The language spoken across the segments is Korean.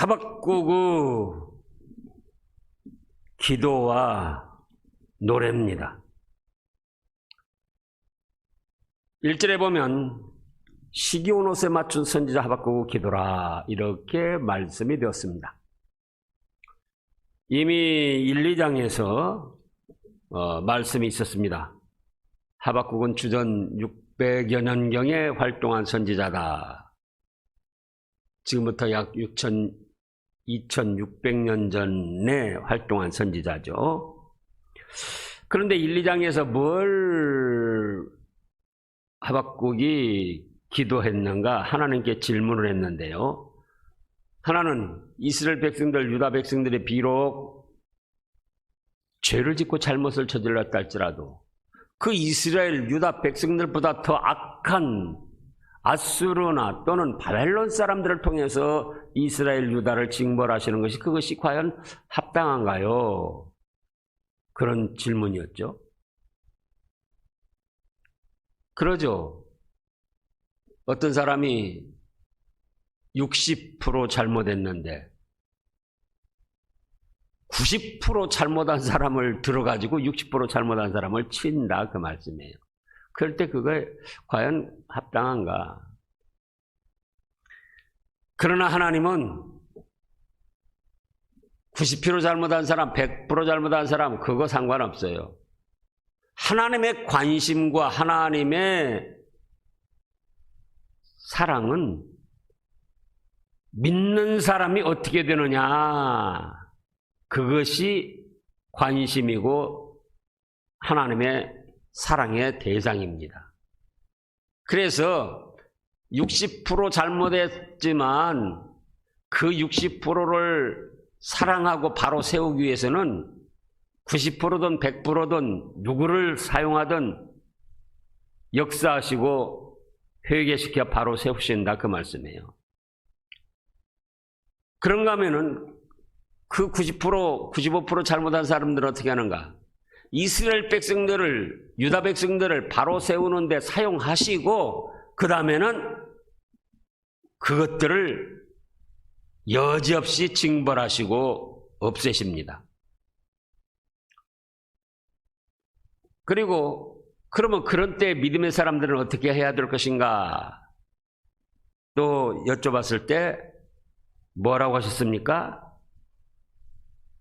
하박국의 기도와 노래입니다. 1절에 보면 시기온 옷에 맞춘 선지자 하박국의 기도라 이렇게 말씀이 되었습니다. 이미 1, 2장에서 말씀이 있었습니다. 하박국은 주전 600여 년경에 활동한 선지자다. 지금부터 약 2600년 전에 활동한 선지자죠. 그런데 1, 2장에서 뭘 하박국이 기도했는가? 하나님께 질문을 했는데요. 하나는 이스라엘 백성들, 유다 백성들이 비록 죄를 짓고 잘못을 저질렀다 할지라도 그 이스라엘, 유다 백성들보다 더 악한 아수르나 또는 바벨론 사람들을 통해서 이스라엘, 유다를 징벌하시는 것이 그것이 과연 합당한가요? 그런 질문이었죠. 그러죠. 어떤 사람이 60% 잘못했는데 90% 잘못한 사람을 들어가지고 60% 잘못한 사람을 친다 그 말씀이에요. 그럴 때 그거 과연 합당한가? 그러나 하나님은 90% 잘못한 사람, 100% 잘못한 사람 그거 상관없어요. 하나님의 관심과 하나님의 사랑은 믿는 사람이 어떻게 되느냐, 그것이 관심이고 하나님의 사랑의 대상입니다. 그래서 60% 잘못했지만 그 60%를 사랑하고 바로 세우기 위해서는 90%든 100%든 누구를 사용하든 역사하시고 회개시켜 바로 세우신다 그 말씀이에요. 그런가 하면은 그 90%, 95% 잘못한 사람들은 어떻게 하는가? 이스라엘 백성들을, 유다 백성들을 바로 세우는데 사용하시고 그 다음에는 그것들을 여지없이 징벌하시고 없애십니다. 그리고 그러면 그런 때 믿음의 사람들은 어떻게 해야 될 것인가? 또 여쭤봤을 때 뭐라고 하셨습니까?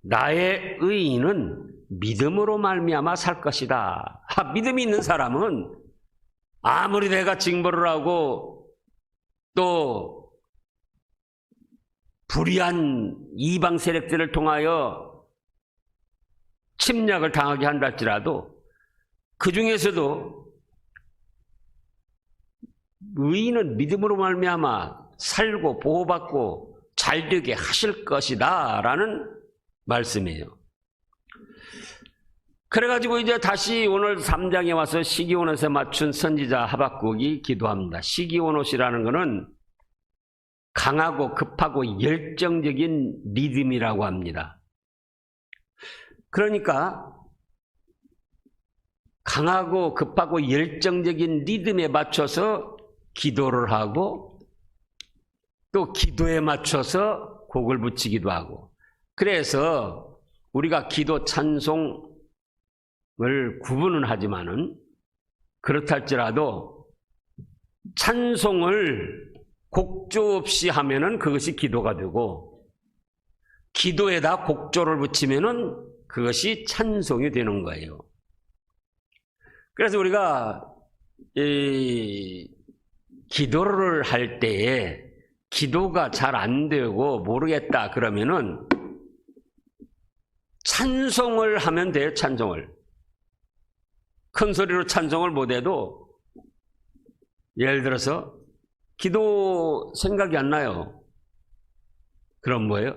나의 의인은 믿음으로 말미암아 살 것이다. 믿음이 있는 사람은 아무리 내가 징벌을 하고 또 불의한 이방 세력들을 통하여 침략을 당하게 한다 할지라도 그 중에서도 의인은 믿음으로 말미암아 살고 보호받고 잘되게 하실 것이다 라는 말씀이에요. 그래가지고 이제 다시 오늘 3장에 와서 시기온옷에 맞춘 선지자 하박국이 기도합니다. 시기온옷이라는 것은 강하고 급하고 열정적인 리듬이라고 합니다. 그러니까 강하고 급하고 열정적인 리듬에 맞춰서 기도를 하고 또 기도에 맞춰서 곡을 붙이기도 하고, 그래서 우리가 기도 찬송을 구분은 하지만은 그렇다 할지라도 찬송을 곡조 없이 하면은 그것이 기도가 되고 기도에다 곡조를 붙이면은 그것이 찬송이 되는 거예요. 그래서 우리가 기도를 할 때에 기도가 잘 안 되고 모르겠다 그러면은 찬송을 하면 돼요. 찬송을. 큰 소리로 찬송을 못해도 예를 들어서 기도 생각이 안 나요. 그럼 뭐예요?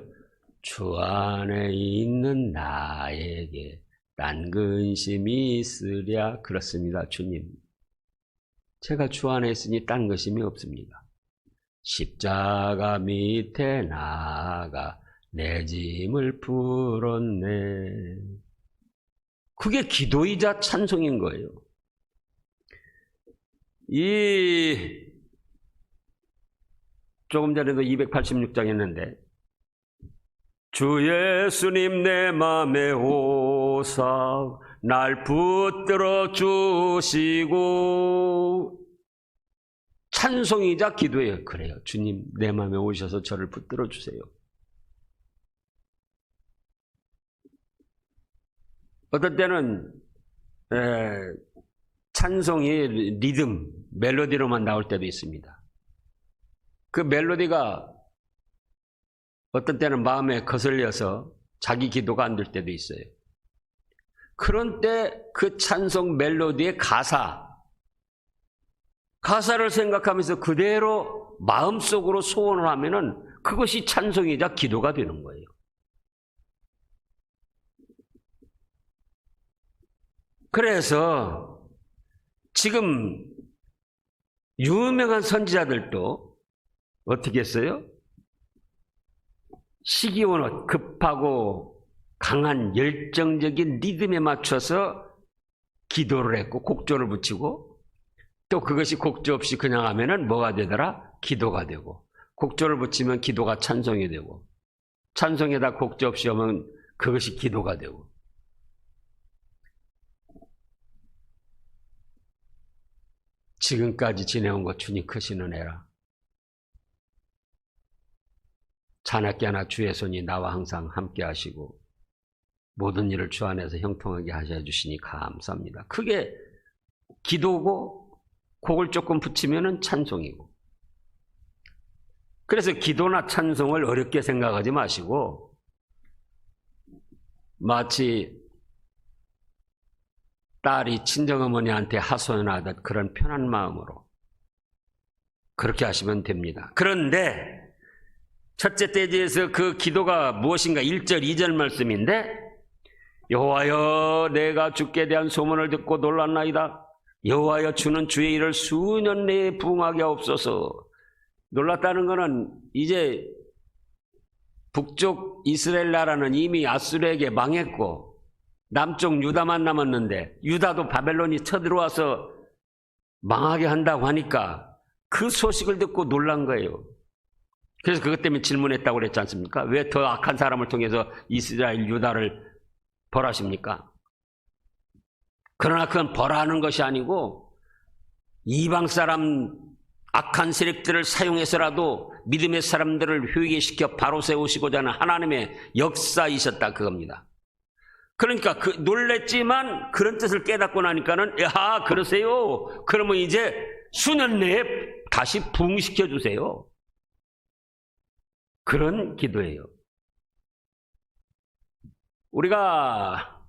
주 안에 있는 나에게 딴 근심이 있으랴. 그렇습니다. 주님, 제가 주 안에 있으니 딴 근심이 없습니다. 십자가 밑에 나아가 내 짐을 풀었네. 그게 기도이자 찬송인 거예요. 조금 전에도 286장 했는데 주 예수님 내 맘에 오사 날 붙들어 주시고. 찬송이자 기도예요. 그래요. 주님 내 맘에 오셔서 저를 붙들어 주세요. 어떤 때는 찬송이 리듬, 멜로디로만 나올 때도 있습니다. 그 멜로디가 어떤 때는 마음에 거슬려서 자기 기도가 안 될 때도 있어요. 그런 때 그 찬송 멜로디의 가사를 생각하면서 그대로 마음속으로 소원을 하면은 그것이 찬송이자 기도가 되는 거예요. 그래서 지금 유명한 선지자들도 어떻게 했어요? 시기온옷, 급하고 강한 열정적인 리듬에 맞춰서 기도를 했고 곡조를 붙이고, 또 그것이 곡조 없이 그냥 하면은 뭐가 되더라? 기도가 되고, 곡조를 붙이면 기도가 찬송이 되고, 찬송에다 곡조 없이 하면 그것이 기도가 되고. 지금까지 지내온 것 주님 크신 은혜라. 자나깨 하나 주의 손이 나와 항상 함께 하시고 모든 일을 주 안에서 형통하게 하셔 주시니 감사합니다. 그게 기도고 곡을 조금 붙이면 찬송이고. 그래서 기도나 찬송을 어렵게 생각하지 마시고 마치 딸이 친정어머니한테 하소연하듯 그런 편한 마음으로 그렇게 하시면 됩니다. 그런데 첫째 대지에서 그 기도가 무엇인가 1절 2절 말씀인데, 여호와여 내가 주께 대한 소문을 듣고 놀랐나이다. 여호와여 주는 주의 일을 수년 내에 부응하게 하옵소서. 놀랐다는 것은 이제 북쪽 이스라엘 나라는 이미 아수르에게 망했고 남쪽 유다만 남았는데 유다도 바벨론이 쳐들어와서 망하게 한다고 하니까 그 소식을 듣고 놀란 거예요. 그래서 그것 때문에 질문했다고 그랬지 않습니까? 왜 더 악한 사람을 통해서 이스라엘 유다를 벌하십니까? 그러나 그건 벌하는 것이 아니고 이방 사람 악한 세력들을 사용해서라도 믿음의 사람들을 회개시켜 바로 세우시고자 하는 하나님의 역사이셨다 그겁니다. 그러니까 놀랬지만 그런 뜻을 깨닫고 나니까는 야 그러세요. 그러면 이제 수년 내에 다시 부흥시켜 주세요. 그런 기도예요. 우리가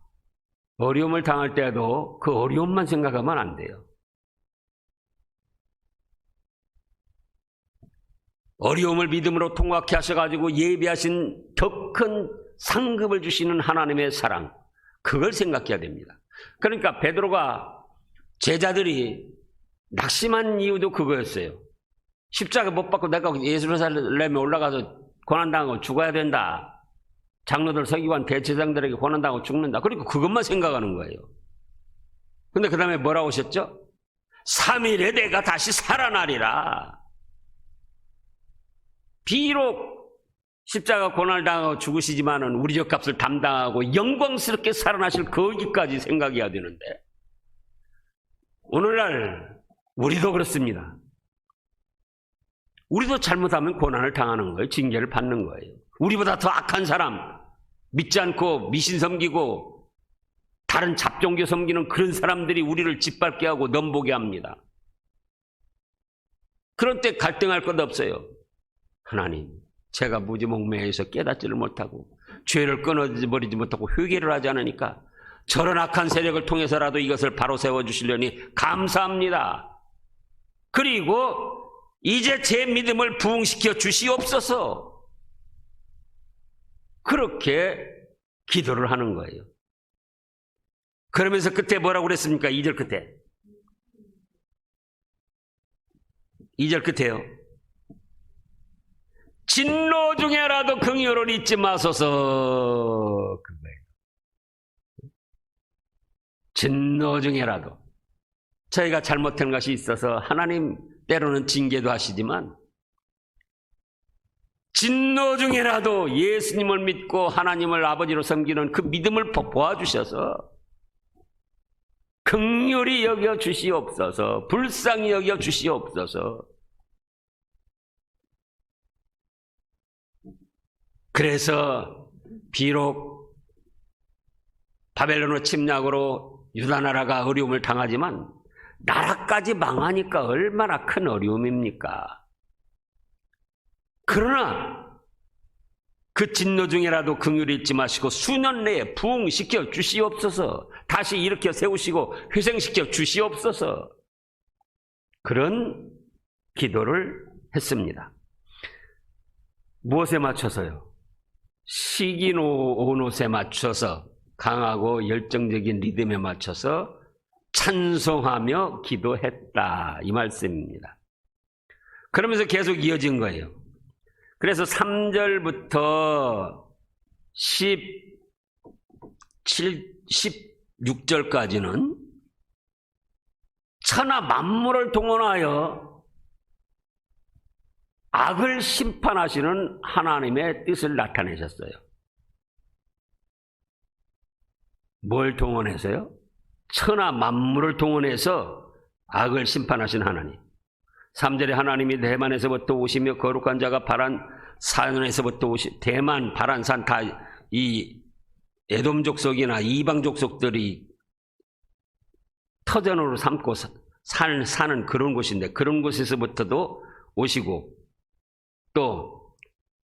어려움을 당할 때도 그 어려움만 생각하면 안 돼요. 어려움을 믿음으로 통과케 하셔가지고 예비하신 더 큰 상급을 주시는 하나님의 사랑, 그걸 생각해야 됩니다. 그러니까 베드로가 제자들이 낙심한 이유도 그거였어요. 십자가 못 받고 내가 예루살렘에 올라가서 고난당하고 죽어야 된다. 장로들, 서기관, 대제사장들에게 고난당하고 죽는다. 그러니까 그것만 생각하는 거예요. 근데 그 다음에 뭐라고 하셨죠? 3일에 내가 다시 살아나리라. 비록 십자가 고난을 당하고 죽으시지만은 우리 값을 담당하고 영광스럽게 살아나실 거기까지 생각해야 되는데, 오늘날 우리도 그렇습니다. 우리도 잘못하면 고난을 당하는 거예요. 징계를 받는 거예요. 우리보다 더 악한 사람, 믿지 않고 미신 섬기고 다른 잡종교 섬기는 그런 사람들이 우리를 짓밟게 하고 넘보게 합니다. 그런 때 갈등할 것 없어요. 하나님, 제가 무지몽매해서 깨닫지를 못하고 죄를 끊어버리지 못하고 회개를 하지 않으니까 저런 악한 세력을 통해서라도 이것을 바로 세워주시려니 감사합니다. 그리고 이제 제 믿음을 부흥시켜 주시옵소서. 그렇게 기도를 하는 거예요. 그러면서 끝에 뭐라고 그랬습니까? 2절 끝에. 2절 끝에요. 진노 중에라도 긍휼을 잊지 마소서. 그거예요. 진노 중에라도. 저희가 잘못한 것이 있어서 하나님 때로는 징계도 하시지만 진노 중에라도 예수님을 믿고 하나님을 아버지로 섬기는 그 믿음을 보아주셔서 긍휼히 여겨 주시옵소서, 불쌍히 여겨 주시옵소서. 그래서 비록 바벨론의 침략으로 유다 나라가 어려움을 당하지만 나라까지 망하니까 얼마나 큰 어려움입니까? 그러나 그 진노 중에라도 긍휼히 잊지 마시고 수년 내에 부흥시켜 주시옵소서. 다시 일으켜 세우시고 회생시켜 주시옵소서. 그런 기도를 했습니다. 무엇에 맞춰서요? 시기노오노에 맞춰서, 강하고 열정적인 리듬에 맞춰서 찬송하며 기도했다, 이 말씀입니다. 그러면서 계속 이어진 거예요. 그래서 3절부터 16절까지는 천하 만물을 동원하여 악을 심판하시는 하나님의 뜻을 나타내셨어요. 뭘 동원해서요? 천하 만물을 동원해서 악을 심판하신 하나님. 3절에 하나님이 대만에서부터 오시며 거룩한 자가 바란 산에서부터 대만, 바란산 다 이 에돔 족속이나 이방 족속들이 터전으로 삼고 사는 그런 곳인데, 그런 곳에서부터도 오시고, 또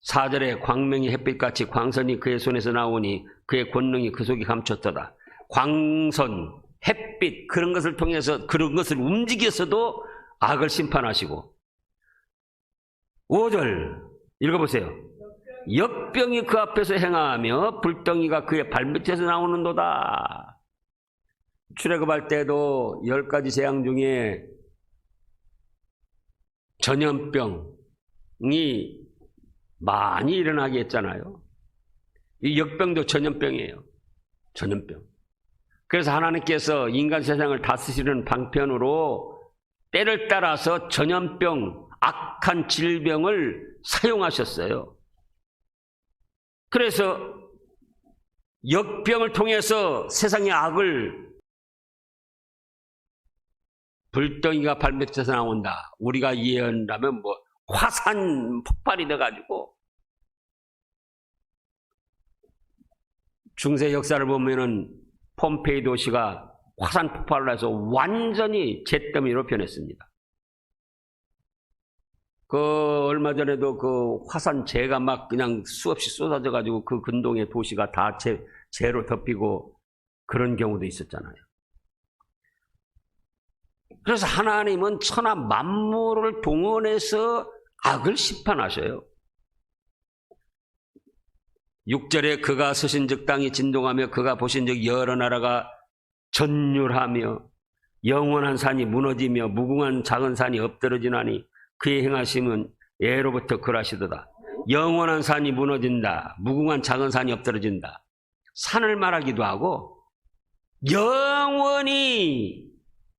4절에 광명이 햇빛같이 광선이 그의 손에서 나오니 그의 권능이 그 속에 감췄도다. 광선, 햇빛, 그런 것을 통해서, 그런 것을 움직여서도 악을 심판하시고, 5절 읽어보세요. 역병이 그 앞에서 행하며 불덩이가 그의 발밑에서 나오는도다. 출애굽할 때도 10가지 재앙 중에 전염병이 많이 일어나게 했잖아요. 이 역병도 전염병이에요. 전염병. 그래서 하나님께서 인간 세상을 다스리는 방편으로 때를 따라서 전염병, 악한 질병을 사용하셨어요. 그래서 역병을 통해서 세상의 악을, 불덩이가 발밑에서 나온다, 우리가 이해한다면 뭐 화산 폭발이 돼가지고, 중세 역사를 보면은 폼페이 도시가 화산 폭발을 해서 완전히 잿더미로 변했습니다. 얼마 전에도 그 화산재가 막 그냥 수없이 쏟아져가지고 그 근동의 도시가 다 재로 덮이고 그런 경우도 있었잖아요. 그래서 하나님은 천하 만물을 동원해서 악을 심판하셔요. 6절에 그가 서신즉 땅이 진동하며 그가 보신즉 여러 나라가 전율하며 영원한 산이 무너지며 무궁한 작은 산이 엎드러지나니 그의 행하심은 예로부터 그러하시도다. 영원한 산이 무너진다, 무궁한 작은 산이 엎드러진다. 산을 말하기도 하고 영원히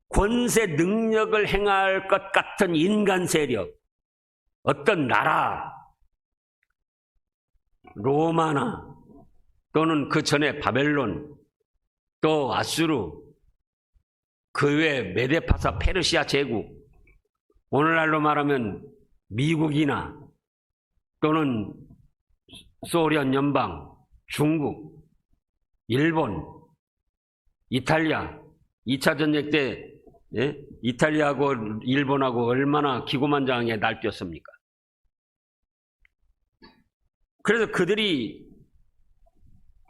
권세 능력을 행할 것 같은 인간 세력, 어떤 나라, 로마나 또는 그 전에 바벨론, 또 아수르, 그 외에 메데파사 페르시아 제국, 오늘날로 말하면 미국이나 또는 소련 연방, 중국, 일본, 이탈리아, 2차 전쟁 때 이탈리아하고 일본하고 얼마나 기고만장하게 날뛰었습니까? 그래서 그들이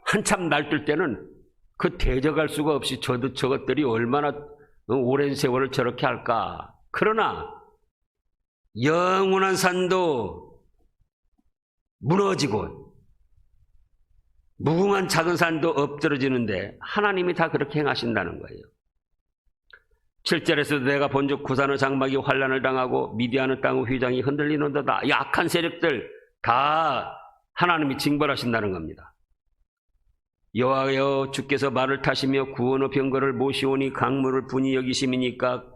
한참 날뛸 때는 그 대적할 수가 없이 저것들이 얼마나 오랜 세월을 저렇게 할까. 그러나 영원한 산도 무너지고 무궁한 작은 산도 엎드러지는데 하나님이 다 그렇게 행하신다는 거예요. 7절에서도 내가 본즉 구산의 장막이 환란을 당하고 미디안의 땅의 휘장이 흔들리는도다. 이 악한 세력들 다 하나님이 징벌하신다는 겁니다. 여호와여 주께서 말을 타시며 구원의 병거를 모시오니 강물을 분이 여기심이니까,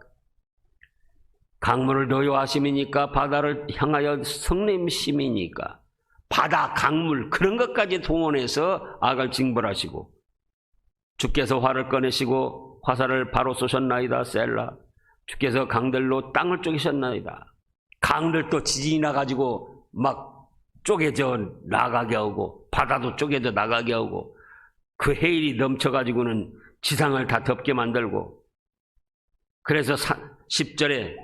강물을 노여하심이니까, 바다를 향하여 성냄심이니까 바다, 강물 그런 것까지 동원해서 악을 징벌하시고 주께서 활을 꺼내시고 화살을 바로 쏘셨나이다. 셀라. 주께서 강들로 땅을 쪼개셨나이다. 강들도 지진이 나가지고 막 쪼개져 나가게 하고 바다도 쪼개져 나가게 하고 그 해일이 넘쳐가지고는 지상을 다 덮게 만들고 그래서 10절에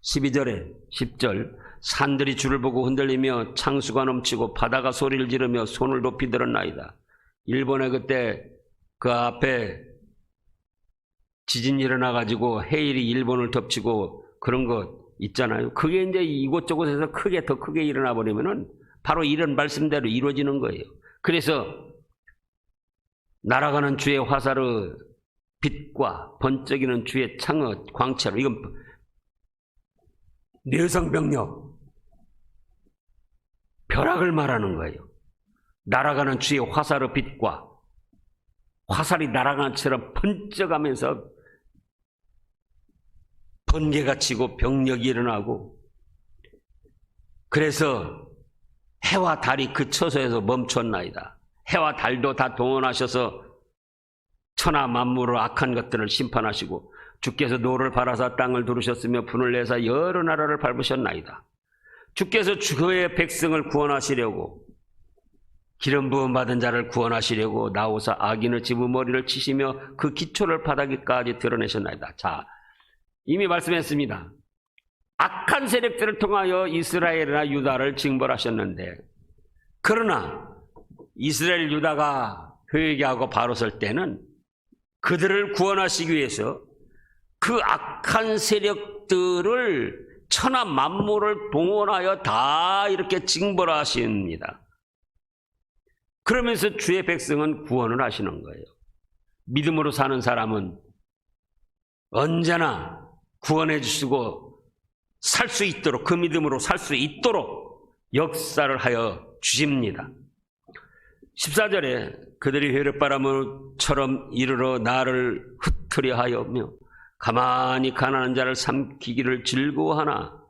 12절에 10절 산들이 주를 보고 흔들리며 창수가 넘치고 바다가 소리를 지르며 손을 높이 들었나이다. 일본에 그때 그 앞에 지진이 일어나가지고 해일이 일본을 덮치고 그런 거 있잖아요. 그게 이제 이곳저곳에서 더 크게 일어나 버리면은 바로 이런 말씀대로 이루어지는 거예요. 그래서 날아가는 주의 화살의 빛과 번쩍이는 주의 창의 광채로 이건 내성병력 벼락을 말하는 거예요. 날아가는 주의 화살의 빛과 화살이 날아가는 것처럼 번쩍하면서 번개가 치고 병력이 일어나고 그래서 해와 달이 그 처소에서 멈췄나이다. 해와 달도 다 동원하셔서 천하 만물의 악한 것들을 심판하시고 주께서 노를 바라사 땅을 두르셨으며 분을 내사 여러 나라를 밟으셨나이다. 주께서 그의 백성을 구원하시려고 기름 부음 받은 자를 구원하시려고 나오사 악인의 집의 머리를 치시며 그 기초를 바닥에까지 드러내셨나이다. 자, 이미 말씀했습니다. 악한 세력들을 통하여 이스라엘이나 유다를 징벌하셨는데 그러나 이스라엘 유다가 회개하고 바로 설 때는 그들을 구원하시기 위해서 그 악한 세력들을 천하 만물을 동원하여 다 이렇게 징벌하십니다. 그러면서 주의 백성은 구원을 하시는 거예요. 믿음으로 사는 사람은 언제나 구원해 주시고 살 수 있도록 그 믿음으로 살 수 있도록 역사를 하여 주십니다. 14절에 그들이 회력바람처럼 이르러 나를 흩트려 하여며 가만히 가난한 자를 삼키기를 즐거워하나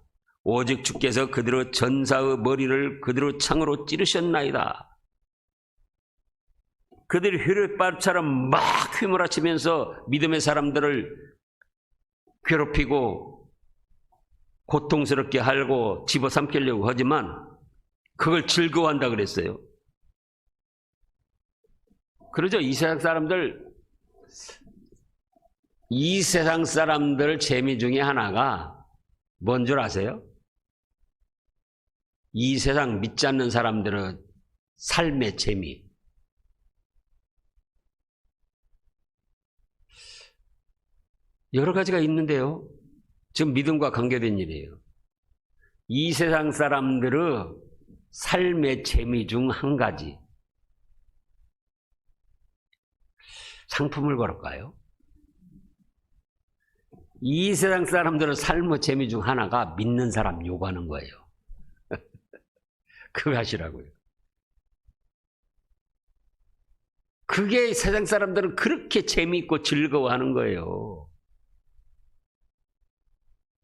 오직 주께서 그들의 전사의 머리를 그들의 창으로 찌르셨나이다. 그들이 회력바람처럼 막 휘몰아치면서 믿음의 사람들을 괴롭히고 고통스럽게 하고 집어삼키려고 하지만 그걸 즐거워한다 그랬어요. 그러죠. 이 세상 사람들 재미 중에 하나가 뭔 줄 아세요? 이 세상 믿지 않는 사람들은 삶의 재미. 여러 가지가 있는데요. 지금 믿음과 관계된 일이에요. 이 세상 사람들의 삶의 재미 중 한 가지. 상품을 걸을까요? 이 세상 사람들의 삶의 재미 중 하나가 믿는 사람 욕하는 거예요. 그거 하시라고요. 그게 세상 사람들은 그렇게 재미있고 즐거워하는 거예요.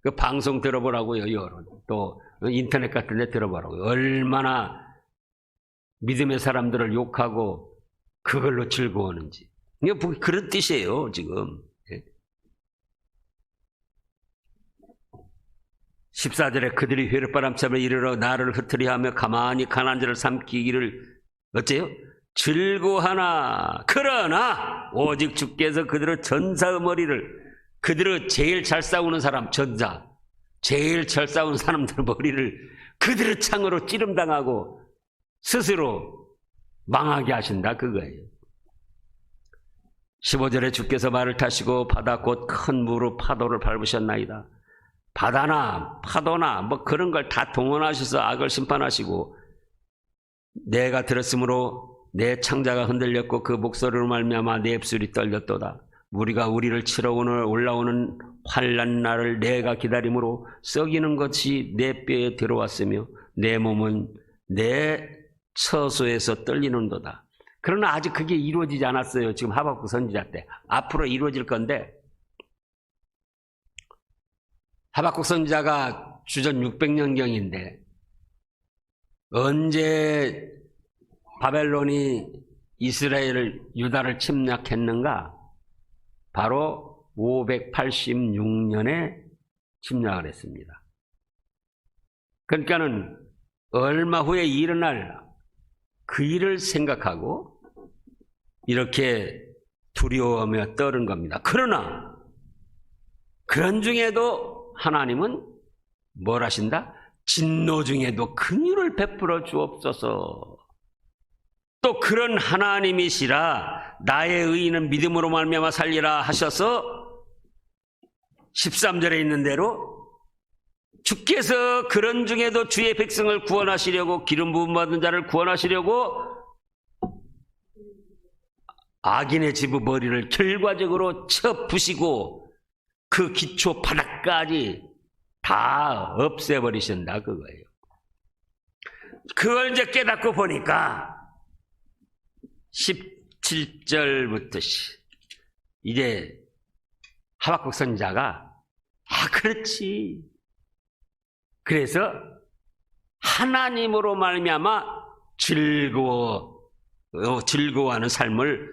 그 방송 들어보라고요. 여론. 또 인터넷 같은 데 들어보라고요. 얼마나 믿음의 사람들을 욕하고 그걸로 즐거워하는지. 이게 그런 뜻이에요. 지금. 14절에 그들이 회력바람처럼 이르러 나를 흩트려 하며 가만히 가난한 자를 삼키기를 어째요? 즐거워하나 그러나 오직 주께서 그들의 전사의 머리를 그들의 제일 잘 싸우는 사람 전자 제일 잘 싸우는 사람들 머리를 그들의 창으로 찌름당하고 스스로 망하게 하신다 그거예요. 15절에 주께서 말을 타시고 바다 곧 큰 무로 파도를 밟으셨나이다. 바다나 파도나 뭐 그런 걸 다 동원하셔서 악을 심판하시고 내가 들었으므로 내 창자가 흔들렸고 그 목소리로 말미암아 내 입술이 떨렸도다. 우리가 우리를 치러 올라오는 환난 날을 내가 기다림으로 썩이는 것이 내 뼈에 들어왔으며 내 몸은 내 처소에서 떨리는도다. 그러나 아직 그게 이루어지지 않았어요. 지금 하박국 선지자 때. 앞으로 이루어질 건데 하박국 선지자가 주전 600년경인데 언제 바벨론이 이스라엘을, 유다를 침략했는가? 바로 586년에 침략을 했습니다. 그러니까는 얼마 후에 일어날 그 일을 생각하고 이렇게 두려워하며 떠는 겁니다. 그러나 그런 중에도 하나님은 뭘 하신다? 진노 중에도 긍휼을 베풀어 주옵소서. 또 그런 하나님이시라 나의 의인은 믿음으로 말미암아 살리라 하셔서 13절에 있는 대로 주께서 그런 중에도 주의 백성을 구원하시려고, 기름 부음 받은 자를 구원하시려고 악인의 집의 머리를 결과적으로 쳐 부시고 그 기초 바닥까지 다 없애버리신다 그거예요. 그걸 이제 깨닫고 보니까 17절부터 이제 하박국 선지자가 그렇지. 그래서 하나님으로 말미암아 즐거워하는 삶을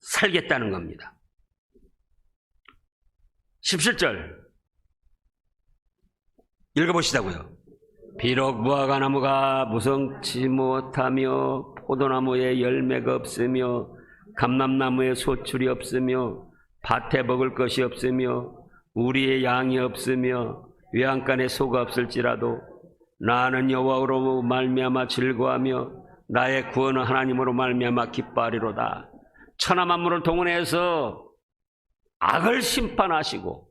살겠다는 겁니다. 17절 읽어보시자고요. 비록 무화과나무가 무성치 못하며 포도나무에 열매가 없으며 감람나무에 소출이 없으며 밭에 먹을 것이 없으며 우리의 양이 없으며 외양간에 소가 없을지라도 나는 여호와로 말미암아 즐거워하며 나의 구원은 하나님으로 말미암아 기뻐하리로다. 천하 만물을 동원해서 악을 심판하시고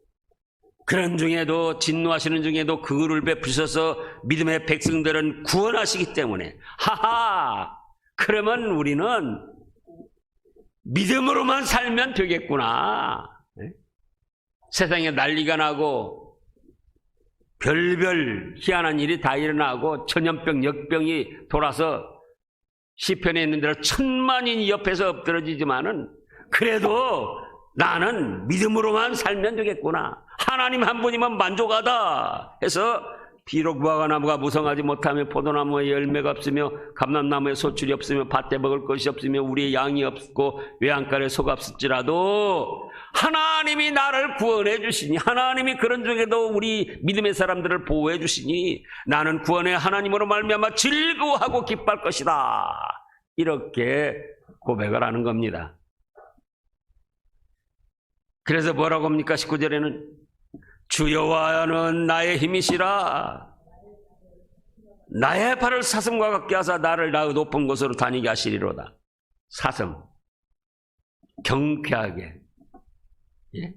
그런 중에도 진노하시는 중에도 그를 베푸셔서 믿음의 백성들은 구원하시기 때문에 그러면 우리는 믿음으로만 살면 되겠구나. 세상에 난리가 나고 별별 희한한 일이 다 일어나고 전염병, 역병이 돌아서 시편에 있는 대로 천만인이 옆에서 엎드러지지만은 그래도 나는 믿음으로만 살면 되겠구나. 하나님 한 분이면 만족하다 해서 비록 무화과나무가 무성하지 못하며 포도나무에 열매가 없으며 감람나무에 소출이 없으며 밭에 먹을 것이 없으며 우리의 양이 없고 외양간에 소가 없을지라도 하나님이 나를 구원해 주시니, 하나님이 그런 중에도 우리 믿음의 사람들을 보호해 주시니 나는 구원의 하나님으로 말미암아 즐거워하고 기뻐할 것이다. 이렇게 고백을 하는 겁니다. 그래서 뭐라고 합니까? 19절에는 주 여호와는 나의 힘이시라. 나의 발을 사슴과 같게 하사 나를 나의 높은 곳으로 다니게 하시리로다. 사슴, 경쾌하게, 예?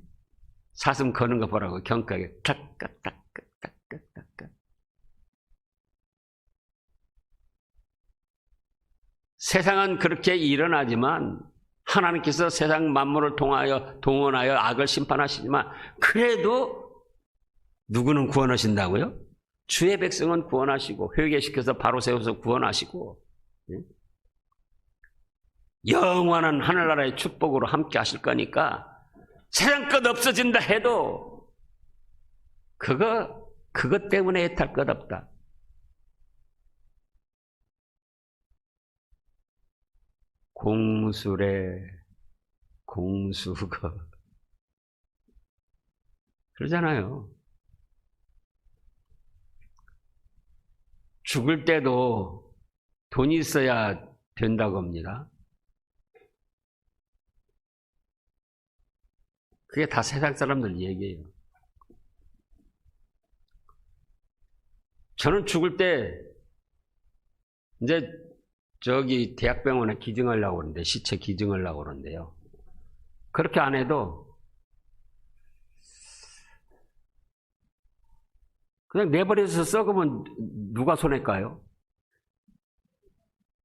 사슴 거는 거 보라고. 경쾌하게 탁탁탁탁탁탁탁. 세상은 그렇게 일어나지만 하나님께서 세상 만물을 동원하여 악을 심판하시지만 그래도 누구는 구원하신다고요? 주의 백성은 구원하시고 회개시켜서 바로 세워서 구원하시고 영원한 하늘나라의 축복으로 함께 하실 거니까 세상 것 없어진다 해도 그것 때문에 애탈 것 없다. 공수래 공수거 그러잖아요. 죽을 때도 돈이 있어야 된다고 합니다. 그게 다 세상 사람들 얘기예요. 저는 죽을 때 이제 저기 대학병원에 기증하려고 그러는데, 시체 기증하려고 그러는데요. 그렇게 안 해도 그냥 내버려서 썩으면 누가 손해일까요?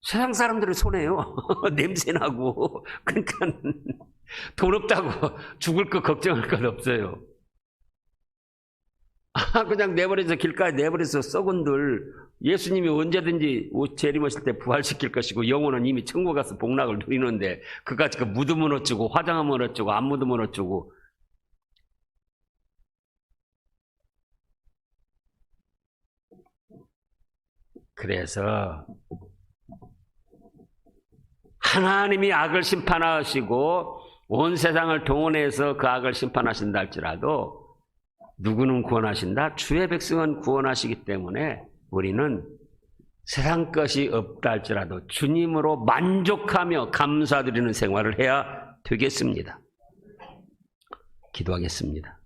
세상 사람들이 손해요. 냄새나고. 그러니까 돈 없다고 죽을 거 걱정할 것 없어요. 그냥 내버려서 길가에 내버려서 썩은들 예수님이 언제든지 재림하실 때 부활시킬 것이고 영혼은 이미 천국 가서 복락을 누리는데 그까짓 거 묻으면 어쩌고 화장하면 어쩌고 안 묻으면 어쩌고. 그래서 하나님이 악을 심판하시고 온 세상을 동원해서 그 악을 심판하신다 할지라도 누구는 구원하신다? 주의 백성은 구원하시기 때문에 우리는 세상 것이 없다 할지라도 주님으로 만족하며 감사드리는 생활을 해야 되겠습니다. 기도하겠습니다.